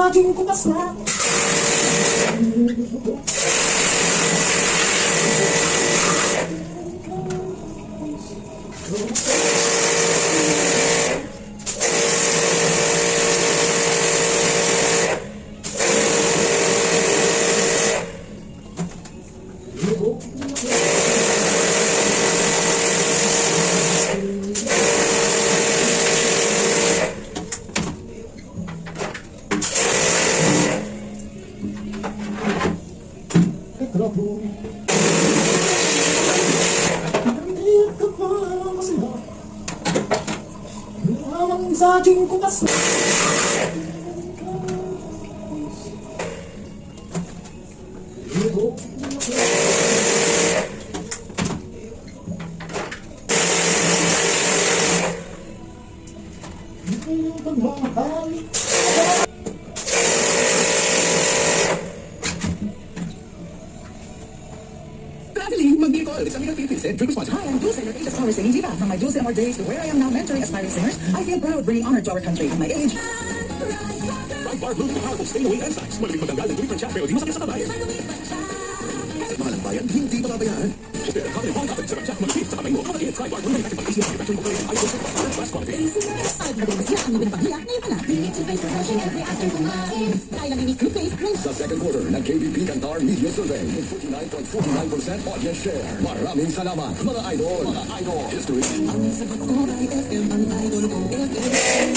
mensageng ko basta. Mensageng ko basta. Hi, I'm dual singer Aegis Power singing diva. From my dual cinema days to where I am now mentoring aspiring singers, I feel proud bringing honor to our country at my age. Ride Bar Blue, the powerful stay-away enzymes. Malaking matanggal ng different chat pero di masakit sa kamay. Mahal ang bayan, hindi pababayaan. Pero kami ang kapag sa chat, malapit sa kamay mo. Kapag Ride Bar Blue, may nakipag-isip ang manufacturing company. I will say first class quality. Sa second quarter ng KBP Kantar Media Survey, with 49.49% audience share. Maraming salamat, mga idol. Mga idol. History. Ang sagot ko ay FM, ang idol ko FM.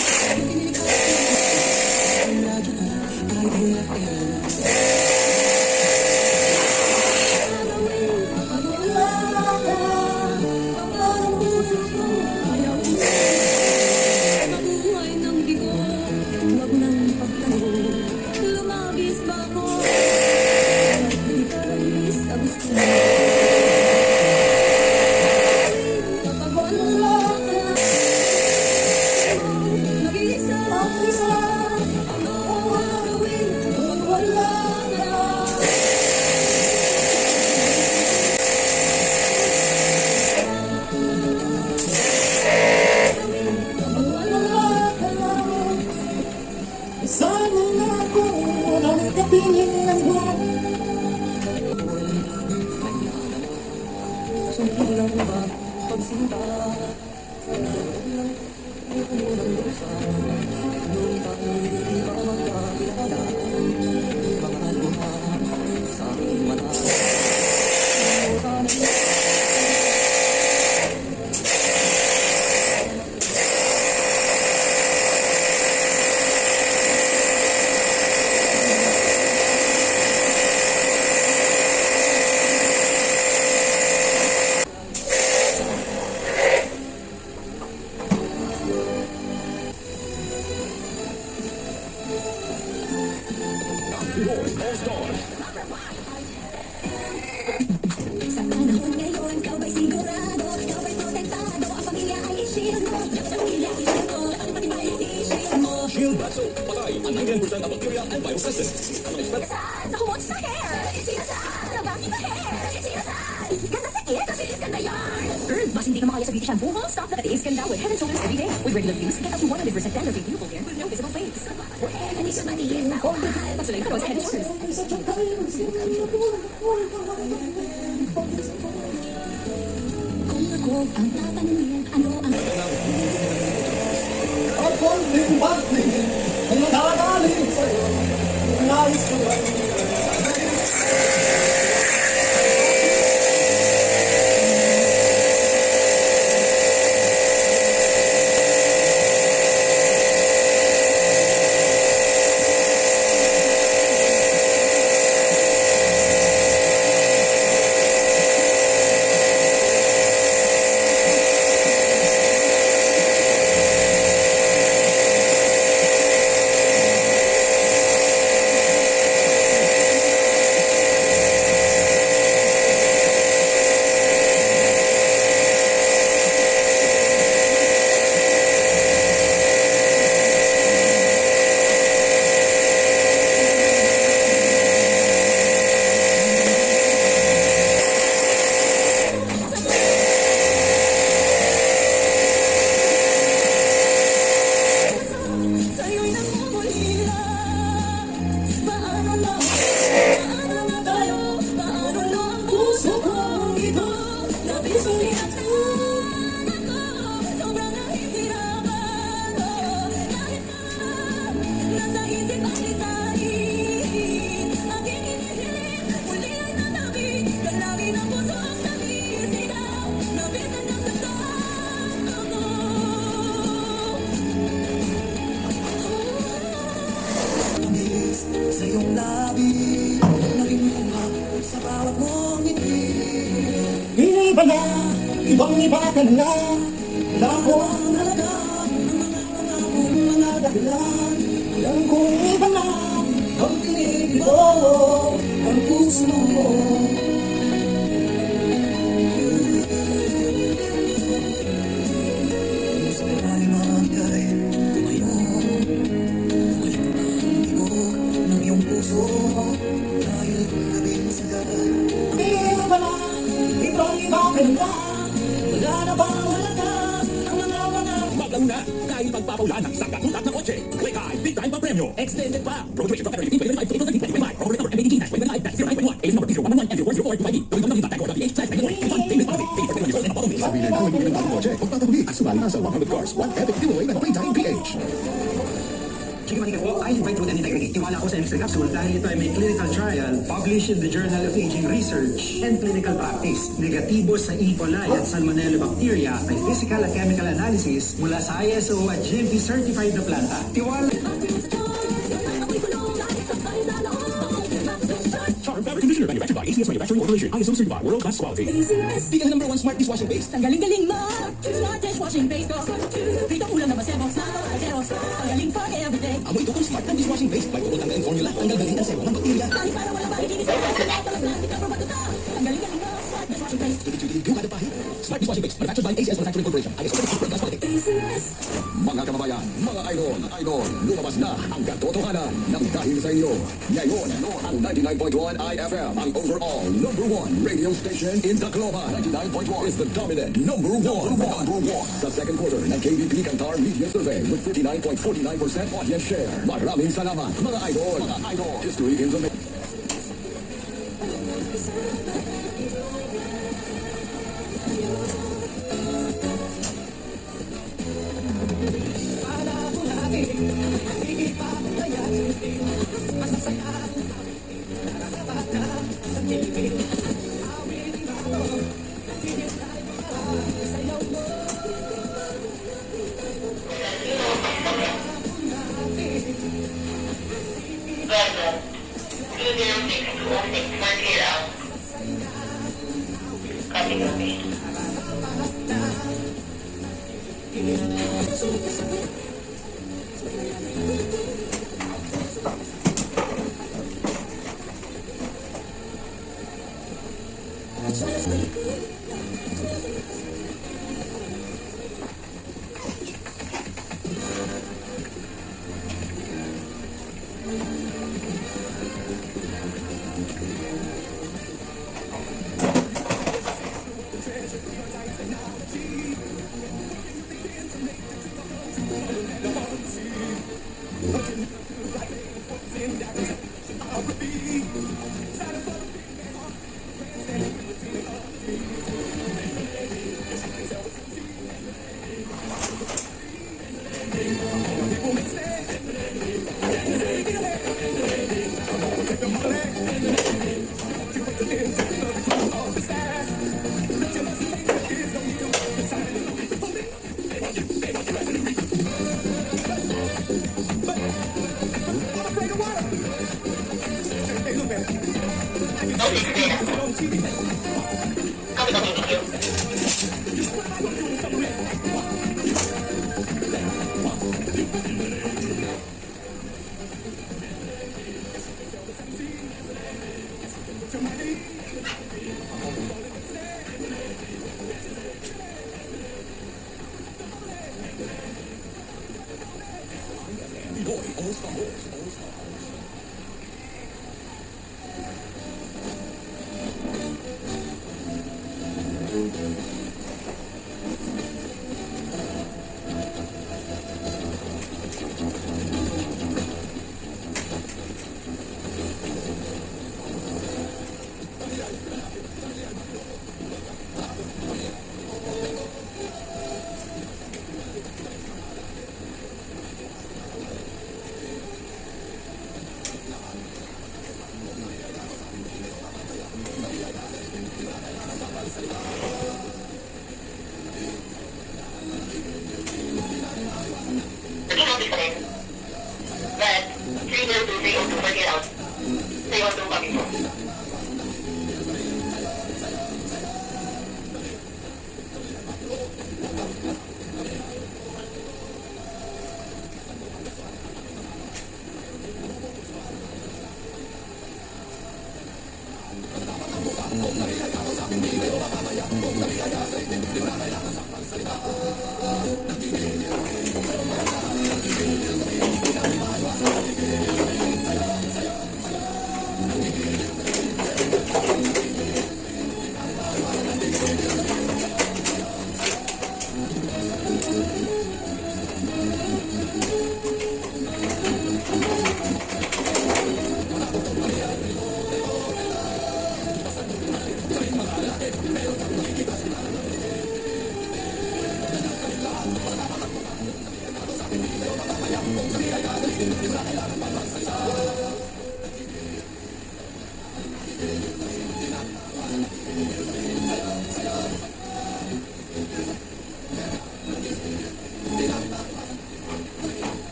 Sana nga ako ng katingin ng buwan. Sumpilang ba pagsinta? Boys, all stars. Sa panahon ngayon, ikaw ba'y sigurado? Ikaw ba'y protektado? Ang pamilya ay i-shield mo. Sa pamilya ay i-shield mo. Ang matibay ay i-shield mo. Shield Batso, patay ang 99% of bacteria and viruses. Ang expert. Nakumot sa hair. Sinasan. Nabaki sa hair. Sinasan. Ganda sa kit. Kasi ganda yarn. Mas hindi ka makaya sa beauty shampoo, huh? Stop na katiis ganda with Head and Shoulders every day. With regular use, get up to 100% dandruff-free beautiful hair with no visible waves. Pwede sa matiin na kung mahal. Pagsulay ka sa Head and Shoulders. Kung ako ang tatanungin, ano ang... Ang konting-banting ang nakagaling sa'yo. Nais ko lang. iba na, ibang iba ka na. Wala ko ang halaga ng mga dahilan. Alam kong iba na ang tinigil mo, ang puso mo. Iba na, ibang iba ka na. Wala na bang halaga ang mga Maglang na, dahil pagpapaulan ng isang gatulat na kotse. Click high, big time pa premyo. Extended pa. Promo duration from February 15, 2025 to April 13, 2025. Promo number MADG-29-0921. Alias number 0111 and 040425B. Tuloy naman ng Tagcor.ph/February. Fund famous policy. Paid for 21 years old and above only. Sabi na ikaw hindi ng bagong kotse. Magpapahuli at sumali na sa 100 cars. One epic giveaway ng Playtime PH. Sige Manika po, I invite Truth and Integrity. Tiwala ako sa MX Capsule dahil ito ay may clinical trial published in the Journal of Aging Research and Clinical Practice. Negatibo sa E. coli at Salmonella bacteria ay physical at chemical analysis mula sa ISO at GMP certified na planta. Tiwala. Charm Fabric Conditioner manufactured by ACS Manufacturing Corporation. ISO certified world-class quality. Speaking of #1 smart dishwashing base. Ang galing-galing mo, smart dishwashing base ko. Dito ulam na masebos na kawajeros. Ang galing for everyday. Amoy tukol smart ng dishwashing base. May tukol tanggalin formula. Tanggal galing ang sebo ng bakterya. Tali para walang makikinis sa mga sa plastic na probato to. Ang galing-galing mo, smart dishwashing base. Tuloy-tuloy yung kada pahit. Smart dishwashing base. Manufactured by ACS Manufacturing Corporation. ISO certified world-class quality. Mga kababayan, mga idol, lumabas na ang katotohanan ng dahil sa inyo. Ngayon, ang 99.1 IFM, ang overall #1 radio station in Tacloban. 99.1 is the dominant number one. Sa second quarter ng KBP Kantar Media Survey with 59.49% audience share. Maraming salamat, mga idol. History in the making.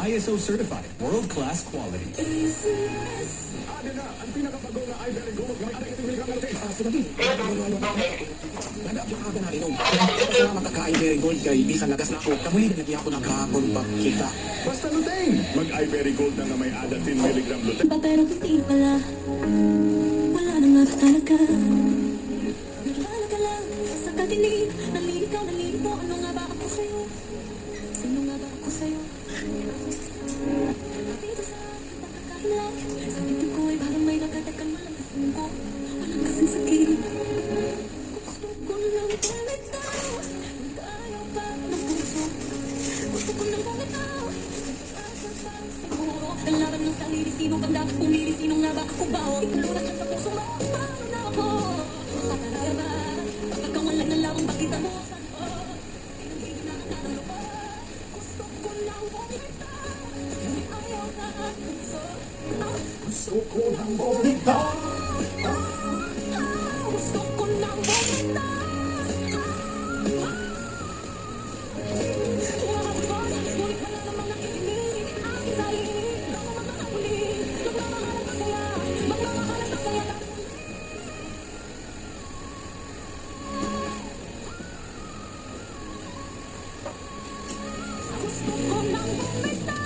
ISO certified, world-class quality. Ano na, ang pinakapagong na Ivory Gold na may ating miligram na lutin. Nada siya kaga na inom. Pasalamat ka kay Ivory Gold kay bisan lagas na ako. Kamuli na lagi ako nakakon pa kita. Basta lutin. Mag-Ivory Gold na may adating miligram lutin. Ba pero hindi pala wala na nga ba talaga nag-alala ka lang sa katinig nalilikaw, nalilito ano nga ba ako sa'yo sino nga ba ako sa'yo dito sa pagkakahilan sa dito ko ay parang may nagkatakan malakasin ko walang kasing sakit gusto ko lang bumitaw kaya pa ng puso gusto ko lang bumitaw asa pa siguro kalaban ng sarili sino bang dapat pumili sino nga ba ako ba ikalulat siya sa puso mo paano na ako patalaya ba pagkawalan na lamang bakit mo saan ko pinag-ibig na ang ano ko gusto ko lang bumitaw ayaw na ang puso Gusto ko lang bumitaw. gusto ko lang bumitaw ngunit wala namang nakikinig aking sarili lang ang mga huli nagmamahalan pa kaya magmamahalan pa kaya gusto ko lang bumitaw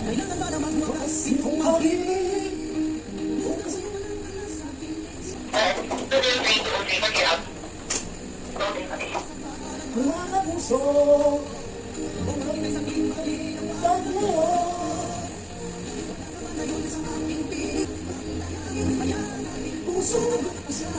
Kailangan ba naman mo kasi Kung hawin. Wala na puso. Sabi mo. Puso ko siya.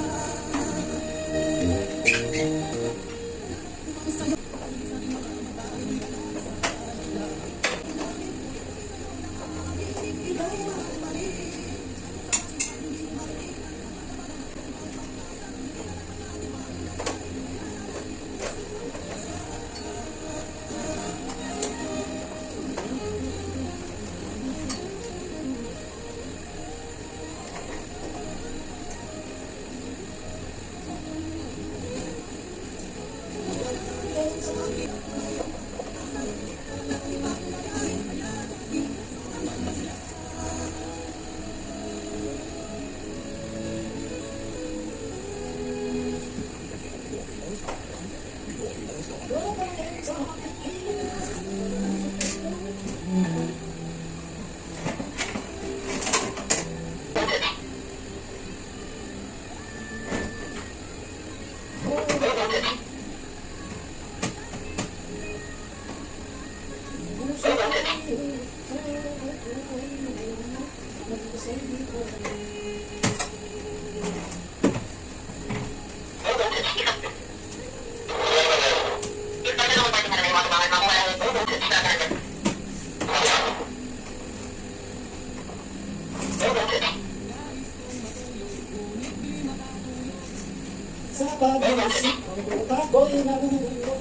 Sa pag-iisip ang buta ko'y nahulog.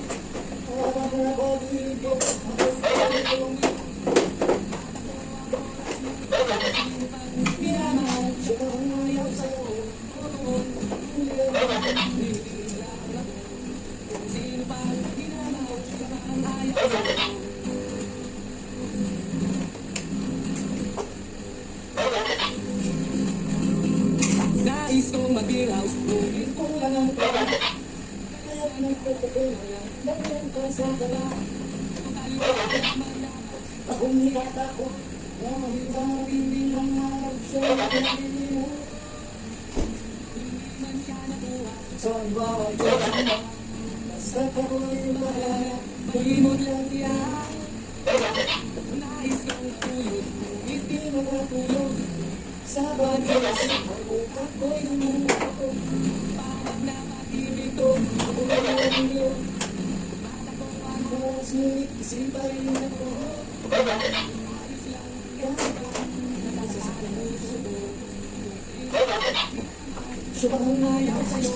Parang nababigo. Pinamahal siya kung ayaw sa'yo. Sino pa pinamahal siya kung ayaw sa'yo. Nais kong magbilaw, ngunit ko lang ang pera. Kaya't nagpapatuloy, dahil ko sa dala. Akong nikatakot, na mahiwaring ang harap siya. Hindi man siya nakuha, sa iba ay kaya. Basta ako'y malaya, malimot lang niya. Nais kong tulog, ngunit di magkatulog. Sa pag-iisip ang buka ko'y namumuko. Pahag na pag-ibig ko, ako na lang yun. Bata ko ang oras, ngunit isipay ako. Sumangayaw sa'yo.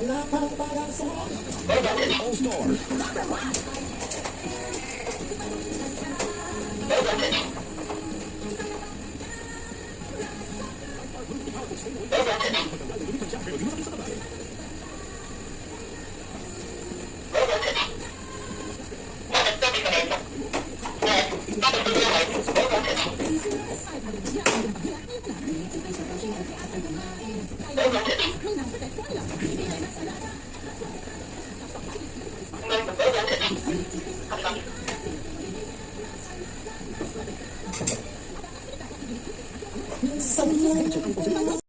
Wala kang pag-asa. All Stars. Minsan lang